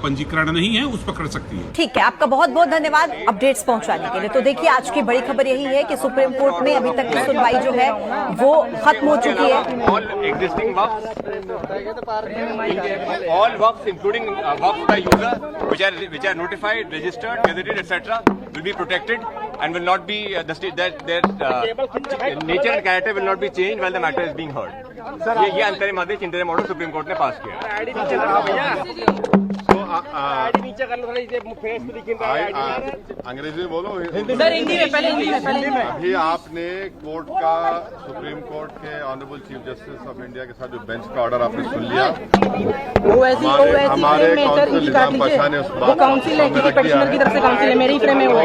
पंजीकरण नहीं है उस पर कर सकती है। ठीक है, आपका बहुत बहुत धन्यवाद अपडेट्स पहुंचाने के लिए। तो देखिए, आज की बड़ी खबर यही है कि सुप्रीम कोर्ट में अभी तक की सुनवाई जो है वो खत्म हो चुकी है। All works, including works by user, which are notified, registered, gazetted, etc., will be protected and will not be their nature and character will not be changed while the matter is being heard. ये अंतरिम आदेश interim order supreme court ने पास किया। अंग्रेजी में बोलो, sir Hindi में, पहले हिंदी में। अभी आपने कोर्ट का, सुप्रीम कोर्ट के honourable chief justice of India के साथ जो बेंच का ऑर्डर आपने सुन लिया, हमारे काउंसिल निजाम पाशा ने उस बात काउंसिल है, किसी पेटिशनर की तरफ से काउंसिल है, मेरी फ्रेम है वो।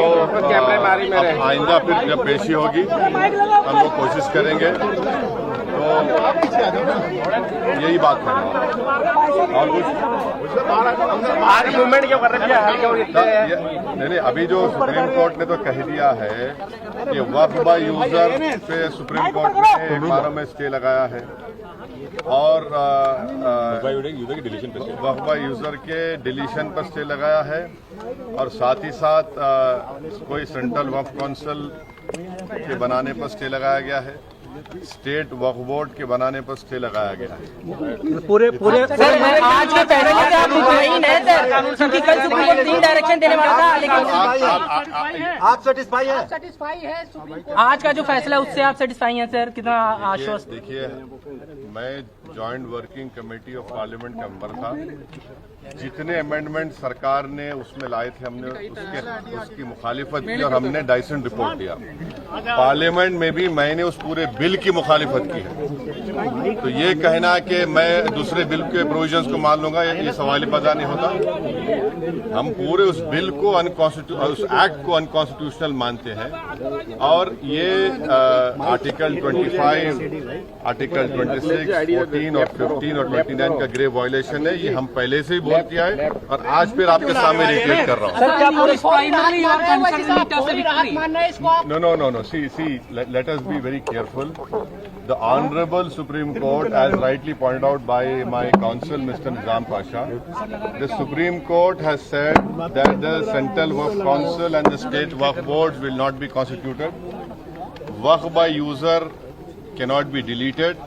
आइंदा फिर जब पेशी होगी हम लोग कोशिश करेंगे, तो यही बात है। और कुछ मूवमेंट क्यों कर रहे हैं? नहीं, अभी जो सुप्रीम कोर्ट ने तो कह दिया है कि वक्फ बाय यूजर पे सुप्रीम कोर्ट ने एक बार में स्टे लगाया है और वक्फ बाय यूजर के डिलीशन पर स्टे लगाया है और साथ ही साथ कोई सेंट्रल वक्फ काउंसिल के बनाने पर स्टे लगाया गया है, स्टेट वक्फ बोर्ड के बनाने पर स्टे लगाया गया है। पूरे सर, आज के पहले आप मुतमईन है सर, क्योंकि कल सुप्रीम कोर्ट 3 डायरेक्शन देने वाला था, लेकिन आप सेटिस्फाई है? आज का जो फैसला है उससे आप सेटिस्फाई हैं सर? कितना आश्वस्त? देखिए, मैं joint working committee of parliament का मेंबर था। जितने अमेंडमेंट सरकार ने उसमें लाए थे, हमने उसकी मुखालिफत की और हमने डाइसेंट रिपोर्ट दिया। पार्लियामेंट में भी मैंने उस पूरे बिल की मुखालिफत की है। तो ये कहना कि मैं दूसरे बिल के प्रोविजंस को मान लूंगा, ये सवाल पैदा नहीं होता। हम पूरे उस बिल को उस एक्ट को अनकॉन्स्टिट्यूशनल मानते हैं और ये आर्टिकल 25, आर्टिकल 26, 14 और 15 और 29 का ग्रेव वायलेशन है। ये हम पहले से ही बोल किया है और आज फिर आपके सामने रिपीट कर रहा हूँ। No. See, let us be very careful. The Honorable Supreme Court, as rightly pointed out by my counsel, Mr. Nizam Pasha, the Supreme Court has said that the Central Waqf Council and the State Waqf Boards will not be constituted. Waqf by user cannot be deleted.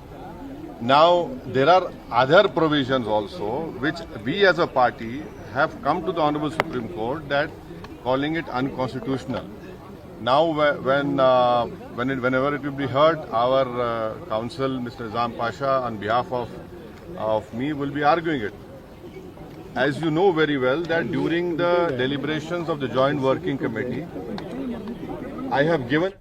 Now, there are other provisions also which we as a party have come to the Honorable Supreme Court that calling it unconstitutional. Now, whenever it will be heard, our counsel, Mr. Nizam Pasha, on behalf of me, will be arguing it. As you know very well that during the deliberations of the Joint Working Committee, I have given.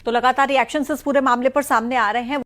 तो लगातार reactions इस पूरे मामले पर सामने आ रहे हैं।